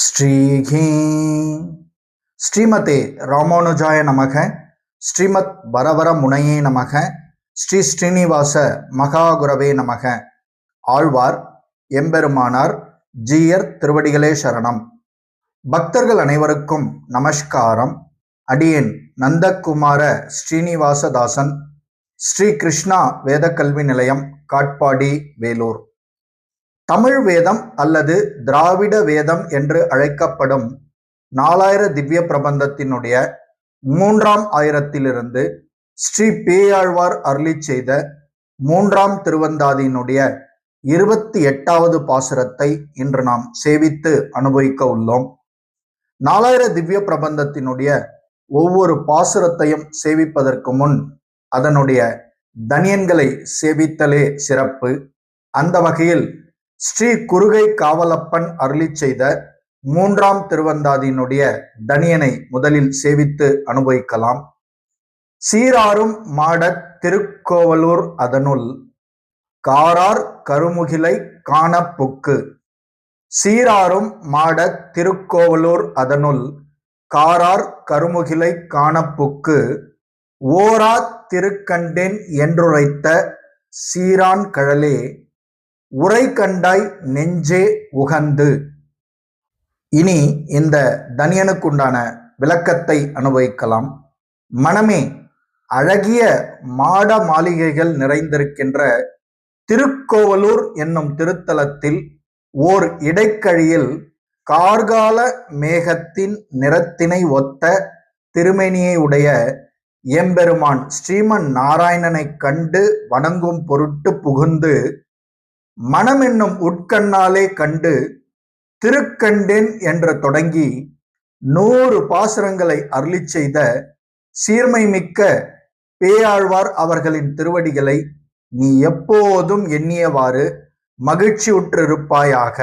ஸ்ரீஹி ஸ்ரீமதே ராமானுஜாய நமக. ஸ்ரீமத் வரவர முனையே நமக. ஸ்ரீ ஸ்ரீனிவாச மகாகுரவே நமக. ஆழ்வார் எம்பெருமானார் ஜீயர் திருவடிகளே சரணம். பக்தர்கள் அனைவருக்கும் நமஸ்காரம். அடியேன் நந்தகுமார ஸ்ரீனிவாசதாசன், ஸ்ரீ கிருஷ்ணா வேத கல்வி நிலையம், காட்பாடி, வேலூர். தமிழ் வேதம் அல்லது திராவிட வேதம் என்று அழைக்கப்படும் 4000 திவ்ய பிரபந்தத்தினுடைய 3ஆம் ஆயிரத்திலிருந்து ஸ்ரீ பேயாழ்வார் அருளி செய்த 3ஆம் திருவந்தாதியினுடைய 28வது பாசுரத்தை இன்று நாம் சேவித்து அனுபவிக்க உள்ளோம். 4000 திவ்ய பிரபந்தத்தினுடைய ஒவ்வொரு பாசுரத்தையும் சேவிப்பதற்கு முன் அதனுடைய தனியன்களை சேவித்தலே சிறப்பு. அந்த வகையில் ஸ்ரீ குருகை காவலப்பன் அருளி செய்த 3ஆம் திருவந்தாதியினுடைய தனியனை முதலில் சேவித்து அனுபவிக்கலாம். சீராரும் மாடத் திருக்கோவலூர் அதனுள் காரார் கருமுகிலை காண புக்கு. சீராரும் மாடத் திருக்கோவலூர் அதனுள் காரார் கருமுகிலை காண புக்கு. ஓரா திருக்கண்டேன் என்றுரைத்த சீரான் கழலே உரை கண்டாய் நெஞ்சே உகந்து. இனி இந்த தனியனுக்குண்டான விளக்கத்தை அனுபவிக்கலாம். மனமே, அழகிய மாட மாளிகைகள் நிறைந்திருக்கின்ற திருக்கோவலூர் என்னும் திருத்தலத்தில் ஓர் இடைக்கழியில் கார்கால மேகத்தின் நிறத்தினை ஒத்த திருமேனியை உடைய எம்பெருமான் ஸ்ரீமன் நாராயணனை கண்டு வணங்கும் பொருட்டு புகுந்து மனமென்னும் உட்கண்ணாலே கண்டு திருக்கண்டேன் என்று தொடங்கி 100 பாசுரங்களை அருளி செய்த சீர்மை மிக்க பேயாழ்வார் அவர்களின் திருவடிகளை நீ எப்போதும் எண்ணியவாறு மகிழ்ச்சியுற்றிருப்பாயாக.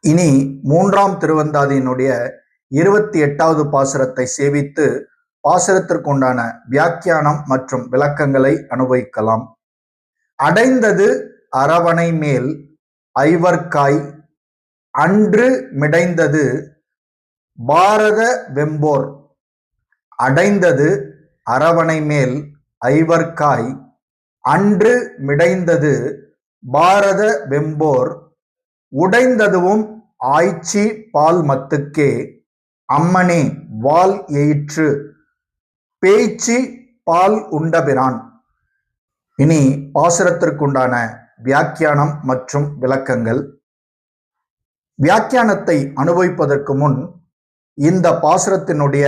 இனி 3ஆம் திருவந்தாதியினுடைய 28வது பாசுரத்தை சேவித்து பாசுரத்திற்குண்டான வியாக்கியானம் மற்றும் விளக்கங்களை அனுபவிக்கலாம். அடைந்தது அரவணை மேல் ஐவர்காய் அன்று மிடைந்தது பாரத வெம்போர். அடைந்தது அரவணை மேல் ஐவர்காய் அன்று மிடைந்தது பாரத வெம்போர். உடைந்ததுவும் ஆய்ச்சி பால் மத்துக்கே அம்மனே வால் எயிற்று பேய்ச்சி பால் உண்டபிரான். இனி பாசுரத்திற்குண்டான வியாக்கியானம் மற்றும் விளக்கங்கள். வியாக்கியானத்தை அனுபவிப்பதற்கு முன் இந்த பாசுரத்தினுடைய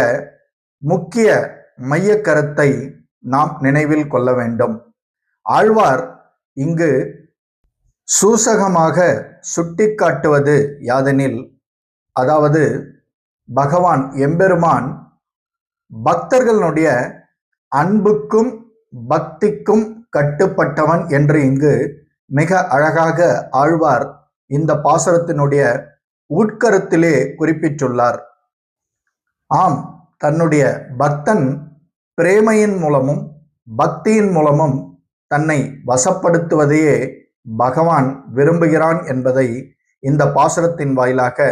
முக்கிய மைய கருத்தை நாம் நினைவில் கொள்ள வேண்டும். ஆழ்வார் இங்கு சூசகமாக சுட்டிக்காட்டுவது யாதெனில், அதாவது பகவான் எம்பெருமான் பக்தர்களுடைய அன்புக்கும் பக்திக்கும் கட்டுப்பட்டவன் என்று இங்கு மிக அழகாக ஆழ்வார் இந்த பாசுரத்தினுடைய உட்கருத்திலே குறிப்பிட்டுள்ளார். ஆம், தன்னுடைய பக்தன் பிரேமையின் மூலமும் பக்தியின் மூலமும் தன்னை வசப்படுத்துவதையே பகவான் விரும்புகிறான் என்பதை இந்த பாசுரத்தின் வாயிலாக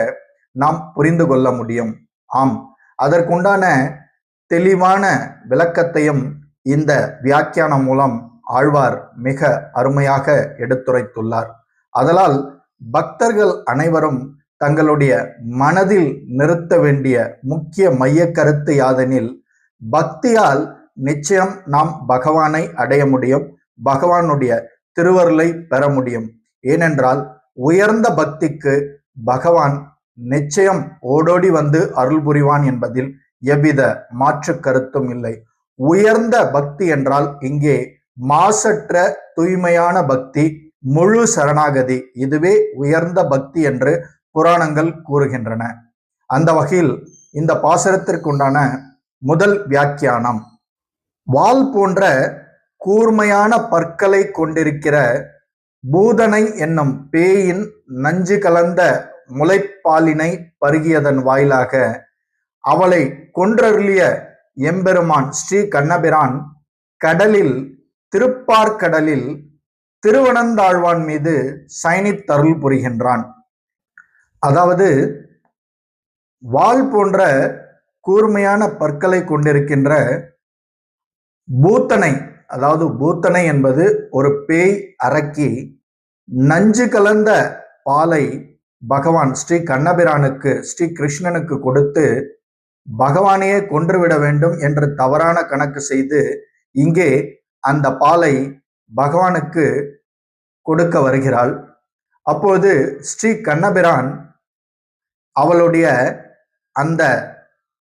நாம் புரிந்து கொள்ள முடியும். ஆம், அதற்குண்டான தெளிவான விளக்கத்தையும் இந்த வியாக்கியானம் மூலம் ஆழ்வார் மிக அருமையாக எடுத்துரைத்துள்ளார். அதனால் பக்தர்கள் அனைவரும் தங்களுடைய மனதில் நிறுத்த வேண்டிய முக்கிய மைய கருத்து யாதெனில், பக்தியால் நிச்சயம் நாம் பகவானை அடைய முடியும், பகவானுடைய திருவருளை பெற முடியும். ஏனென்றால் உயர்ந்த பக்திக்கு பகவான் நிச்சயம் ஓடோடி வந்து அருள் புரிவான் என்பதில் எவ்வித மாற்று கருத்தும் இல்லை. உயர்ந்த பக்தி என்றால் இங்கே மாசற்ற தூய்மையான பக்தி, முழு சரணாகதி, இதுவே உயர்ந்த பக்தி என்று புராணங்கள் கூறுகின்றன. அந்த வகையில் இந்த பாசுரத்திற்குண்டான முதல் வியாக்கியானம், வால் போன்ற கூர்மையான பற்களை கொண்டிருக்கிற பூதனை என்னும் பேயின் நஞ்சு கலந்த முளைப்பாலினை பருகியதன் வாயிலாக அவளை கொன்றருளிய எம்பெருமான் ஸ்ரீ கண்ணபிரான் கடலில், திருப்பார்கடலில் திருவனந்தாழ்வான் மீது சயனித்தருள் புரிகின்றான். அதாவது வாள் போன்ற கூர்மையான பற்களை கொண்டிருக்கின்ற பூத்தனை, அதாவது பூத்தனை என்பது ஒரு பேய் அரக்கி நஞ்சு கலந்த பாலை பகவான் ஸ்ரீ கண்ணபிரானுக்கு, ஸ்ரீ கிருஷ்ணனுக்கு கொடுத்து பகவானையே கொன்றுவிட வேண்டும் என்று தவறான கணக்கு செய்து இங்கே அந்த பாலை பகவானுக்கு கொடுக்க வருகிறாள். அப்போது ஸ்ரீ கண்ணபிரான் அவளுடைய அந்த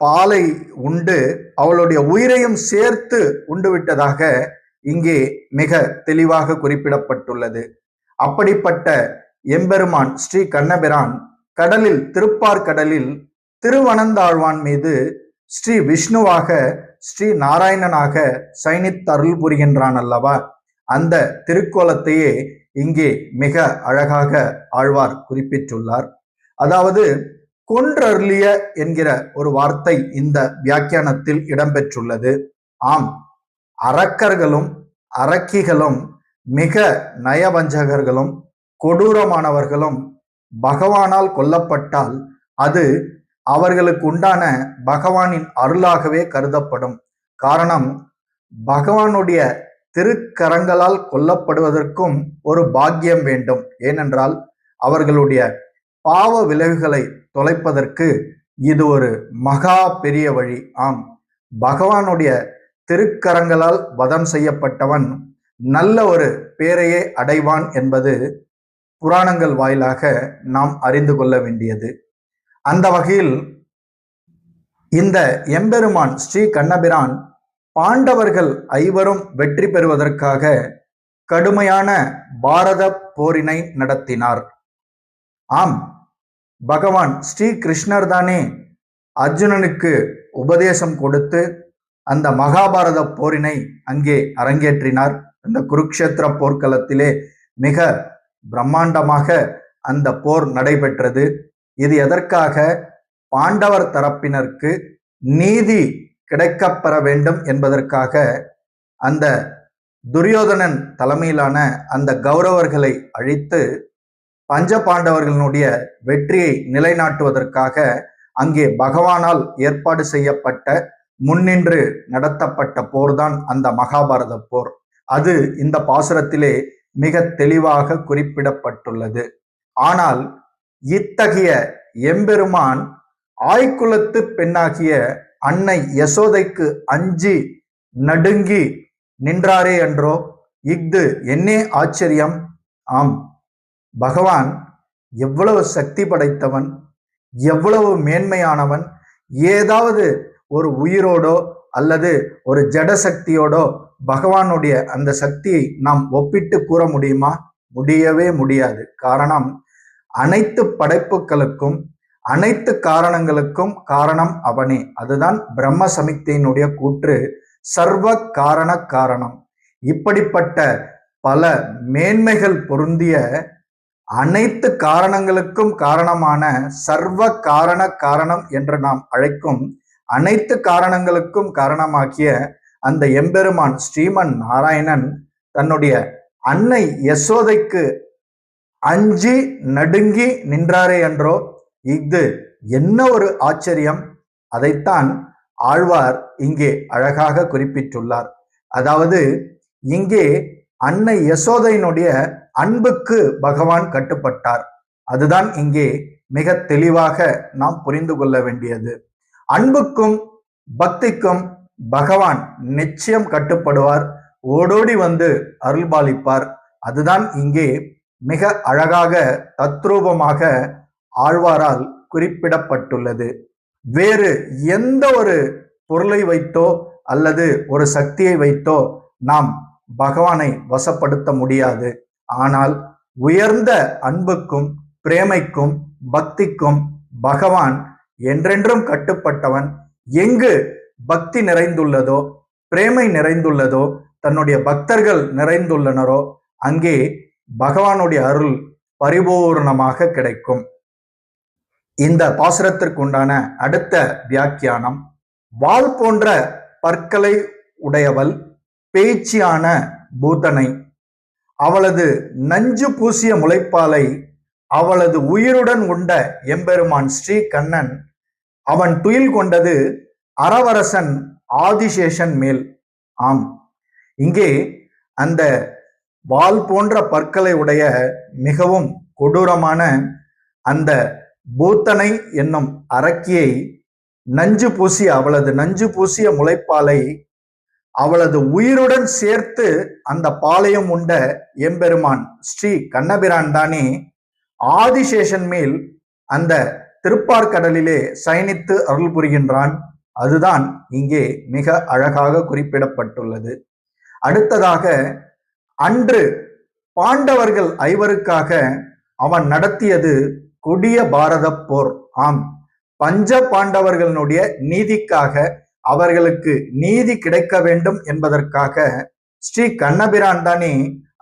பாலை உண்டு அவளுடைய உயிரையும் சேர்த்து உண்டு விட்டதாக இங்கே மிக தெளிவாக குறிப்பிடப்பட்டுள்ளது. அப்படிப்பட்ட எம்பெருமான் ஸ்ரீ கண்ணபிரான் கடலில், திருப்பார் கடலில் திருவனந்தாழ்வான் மீது ஸ்ரீ விஷ்ணுவாக, ஸ்ரீ நாராயணனாக சயனித்து அருள் புரிகின்றான் அல்லவா? அந்த திருக்கோலத்தையே இங்கே மிக அழகாக ஆழ்வார் குறிப்பிட்டுள்ளார். அதாவது கொன்றருளிய என்கிற ஒரு வார்த்தை இந்த வியாக்கியானத்தில் இடம்பெற்றுள்ளது. ஆம், அரக்கர்களும் அரக்கிகளும் மிக நயவஞ்சகர்களும் கொடூரமானவர்களும் பகவானால் கொல்லப்பட்டால் அது அவர்களுக்கு உண்டான பகவானின் அருளாகவே கருதப்படும். காரணம், பகவானுடைய திருக்கரங்களால் கொல்லப்படுவதற்கும் ஒரு பாக்கியம் வேண்டும். ஏனென்றால் அவர்களுடைய பாவ விளைவுகளை தொலைப்பதற்கு இது ஒரு மகா பெரிய வழி. ஆம், பகவானுடைய திருக்கரங்களால் வதம் செய்யப்பட்டவன் நல்ல ஒரு பேரையே அடைவான் என்பது புராணங்கள் வாயிலாக நாம் அறிந்து கொள்ள வேண்டியது. அந்த வகையில் இந்த எம்பெருமான் ஸ்ரீ கண்ணபிரான் பாண்டவர்கள் ஐவரும் வெற்றி பெறுவதற்காக கடுமையான பாரத போரினை நடத்தினார். ஆம், பகவான் ஸ்ரீ கிருஷ்ணர் தானே அர்ஜுனனுக்கு உபதேசம் கொடுத்து அந்த மகாபாரத போரினை அங்கே அரங்கேற்றினார். அந்த குருக்ஷேத்திர போர்க்களத்திலே மிக பிரம்மாண்டமாக அந்த போர் நடைபெற்றது. இது எதற்காக? பாண்டவர் தரப்பினருக்கு நீதி கிடைக்கப்பெற வேண்டும் என்பதற்காக அந்த துரியோதனன் தலைமையிலான அந்த கௌரவர்களை அழித்து பஞ்ச பாண்டவர்களுடைய வெற்றியை நிலைநாட்டுவதற்காக அங்கே பகவானால் ஏற்பாடு செய்யப்பட்ட, முன்னின்று நடத்தப்பட்ட போர்தான் அந்த மகாபாரத போர். அது இந்த பாசுரத்திலே மிக தெளிவாக குறிப்பிடப்பட்டுள்ளது. ஆனால் இத்தகைய எம்பெருமான் ஆய்குலத்து பெண்ணாகிய அன்னை யசோதைக்கு அஞ்சி நடுங்கி நின்றாரே என்றோ. இஃது என்னே ஆச்சரியம்! ஆம், பகவான் எவ்வளவு சக்தி படைத்தவன், எவ்வளவு மேன்மையானவன்! ஏதாவது ஒரு உயிரோடோ அல்லது ஒரு ஜட சக்தியோடோ பகவானுடைய அந்த சக்தியை நாம் ஒப்பிட்டு கூற முடியுமா? முடியவே முடியாது. காரணம், அனைத்து படைப்புகளுக்கும் அனைத்து காரணங்களுக்கும் காரணம் அவனே. அதுதான் பிரம்ம சமிக்தையினுடைய கூற்று, சர்வ காரண காரணம். இப்படிப்பட்ட பல மேன்மைகள் பொருந்திய அனைத்து காரணங்களுக்கும் காரணமான சர்வ காரண காரணம் என்று நாம் அழைக்கும் அனைத்து காரணங்களுக்கும் காரணமாகிய அந்த எம்பெருமான் ஸ்ரீமன் நாராயணன் தன்னுடைய அன்னை யசோதைக்கு அஞ்சி நடுங்கி நின்றாரே என்றோ. இது என்ன ஒரு ஆச்சரியம்! அதைத்தான் ஆழ்வார் இங்கே அழகாக குறிப்பிட்டுள்ளார். அதாவது இங்கே அன்னை யசோதையினுடைய அன்புக்கு பகவான் கட்டுப்பட்டார். அதுதான் இங்கே மிக தெளிவாக நாம் புரிந்து கொள்ள வேண்டியது. அன்புக்கும் பக்திக்கும் பகவான் நிச்சயம் கட்டுப்படுவார், ஓடோடி வந்து அருள்பாலிப்பார். அதுதான் இங்கே மிக அழகாக தத்ரூபமாக ஆழ்வாரால் குறிப்பிடப்பட்டுள்ளது. வேறு எந்த ஒரு பொருளை வைத்தோ அல்லது ஒரு சக்தியை வைத்தோ நாம் பகவானை வசப்படுத்த முடியாது. ஆனால் உயர்ந்த அன்புக்கும் பிரேமைக்கும் பக்திக்கும் பகவான் என்றென்றும் கட்டுப்பட்டவன். எங்கு பக்தி நிறைந்துள்ளதோ, பிரேமை நிறைந்துள்ளதோ, தன்னுடைய பக்தர்கள் நிறைந்துள்ளனரோ அங்கே பகவானுடைய அருள் பரிபூர்ணமாக கிடைக்கும். இந்த பாசுரத்திற்குண்டான அடுத்த வியாக்கியானம், வாள் போன்ற பற்களை உடையவள் பேச்சியான பூதனை, அவளது நஞ்சு பூசிய முளைப்பாலை அவளது உயிருடன் உண்ட எம்பெருமான் ஸ்ரீ கண்ணன் அவன் துயில் கொண்டது அரவரசன் ஆதிசேஷன் மேல். ஆம், இங்கே அந்த வால் போன்ற பற்களை உடைய மிகவும் கொடூரமான அந்த பூத்தனை என்னும் அரக்கியை அவளது நஞ்சு பூசிய முளைப்பாலை அவளது உயிருடன் சேர்த்து அந்த பாளையம் உண்ட எம்பெருமான் ஸ்ரீ கண்ணபிரான் தானே ஆதிசேஷன் மேல் அந்த திருப்பார்கடலிலே சயனித்து அருள் புரிகின்றான். அதுதான் இங்கே மிக அழகாக குறிப்பிடப்பட்டுள்ளது. அடுத்ததாக, அன்று பாண்டவர்கள் 5 அவன் நடத்தியது கொடிய பாரத போர். ஆம், பஞ்ச பாண்டவர்களுடைய நீதிக்காக, அவர்களுக்கு நீதி கிடைக்க வேண்டும் என்பதற்காக ஸ்ரீ கண்ணபிரான் தானே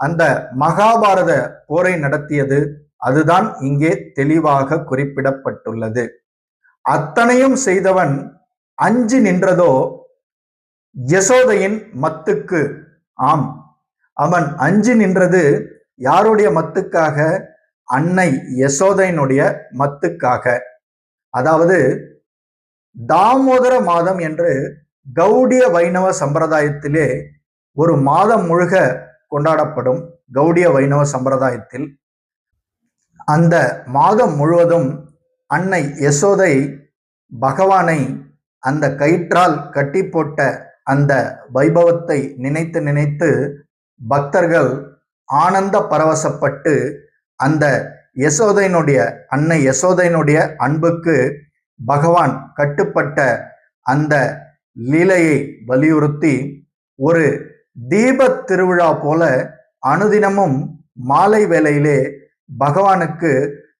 அந்த மகாபாரத போரை நடத்தியது. அதுதான் இங்கே தெளிவாக குறிப்பிடப்பட்டுள்ளது. அத்தனையும் செய்தவன் அஞ்சு நின்றதோ யசோதையின் மத்துக்கு. ஆம், அவன் அஞ்சு நின்றது யாருடைய மத்துக்காக? அன்னை யசோதையினுடைய மத்துக்காக. அதாவது தாமோதர மாதம் என்று கௌடிய வைணவ சம்பிரதாயத்திலே ஒரு மாதம் முழுக கொண்டாடப்படும். கௌடிய வைணவ சம்பிரதாயத்தில் அந்த மாதம் முழுவதும் அன்னை யசோதை பகவானை அந்த கயிற்றால் கட்டி போட்ட அந்த வைபவத்தை நினைத்து நினைத்து பக்தர்கள் ஆனந்த பரவசப்பட்டு அந்த யசோதையினுடைய அன்னை யசோதையினுடைய அன்புக்கு பகவான் கட்டுப்பட்ட அந்த லீலையை வலியுறுத்தி ஒரு தீப திருவிழா போல அனுதினமும் மாலை வேளையிலே பகவானுக்கு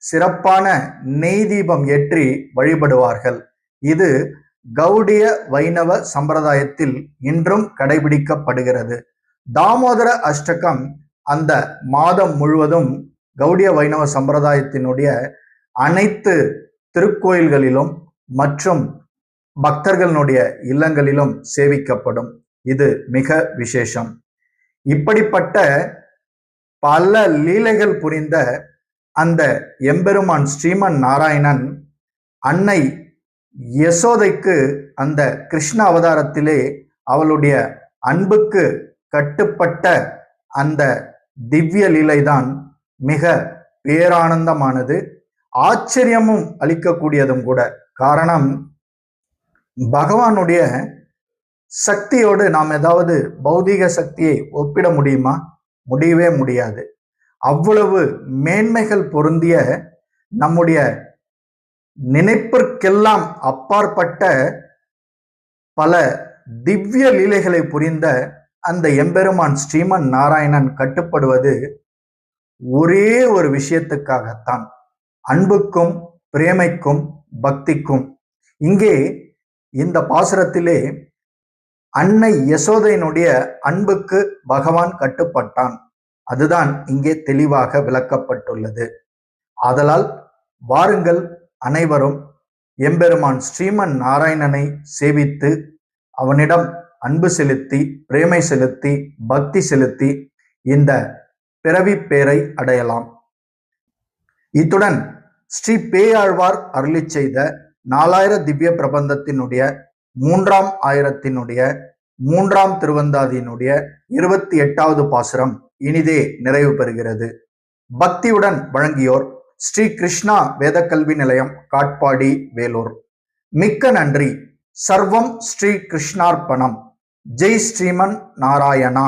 சிறப்பான நெய் தீபம் ஏற்றி வழிபடுவார்கள். இது கௌடிய வைணவ சம்பிரதாயத்தில் இன்றும் கடைபிடிக்கப்படுகிறது. தாமோதர அஷ்டகம் அந்த மாதம் முழுவதும் கௌடிய வைணவ சம்பிரதாயத்தினுடைய அனைத்து திருக்கோயில்களிலும் மற்றும் பக்தர்களுடைய இல்லங்களிலும் சேவிக்கப்படும். இது மிக விசேஷம். இப்படிப்பட்ட பல லீலைகள் புரிந்த அந்த எம்பெருமான் ஸ்ரீமன் நாராயணன் அன்னை யசோதைக்கு அந்த கிருஷ்ண அவதாரத்திலே அவளுடைய அன்புக்கு கட்டுப்பட்ட அந்த திவ்ய லீலைதான் மிக பேரானந்தமானது, ஆச்சரியமும் அளிக்கக்கூடியதும் கூட. காரணம், பகவானுடைய சக்தியோடு நாம் ஏதாவது பௌதிக சக்தியை ஒப்பிட முடியுமா? முடியவே முடியாது. அவ்வளவு மேன்மைகள் பொருந்திய, நம்முடைய நினைப்பிற்கெல்லாம் அப்பாற்பட்ட பல திவ்ய லீலைகளை புரிந்த அந்த எம்பெருமான் ஸ்ரீமன் நாராயணன் கட்டுப்படுவது ஒரே ஒரு விஷயத்துக்காகத்தான், அன்புக்கும் பிரேமைக்கும் பக்திக்கும். இங்கே இந்த பாசுரத்திலே அன்னை யசோதையினுடைய அன்புக்கு பகவான் கட்டுப்பட்டான். அதுதான் இங்கே தெளிவாக விளக்கப்பட்டுள்ளது. ஆதலால் வாருங்கள் அனைவரும் எம்பெருமான் ஸ்ரீமன் நாராயணனை சேவித்து அவனிடம் அன்பு செலுத்தி, பிரேமை செலுத்தி, பக்தி செலுத்தி இந்த பிறவி பேரை அடையலாம். இத்துடன் ஸ்ரீ பேயாழ்வார் அருளி செய்த 4000 திவ்ய பிரபந்தத்தினுடைய 3ஆம் ஆயிரத்தினுடைய 3ஆம் திருவந்தாதியினுடைய 28வது பாசுரம் இனிதே நிறைவு பெறுகிறது. பக்தியுடன் வழங்கியோர் ஸ்ரீ கிருஷ்ணா வேதக்கல்வி நிலையம், காட்பாடி, வேலூர். மிக்க நன்றி. சர்வம் ஸ்ரீ கிருஷ்ணார்ப்பணம். ஜெய் ஸ்ரீமன் நாராயணா.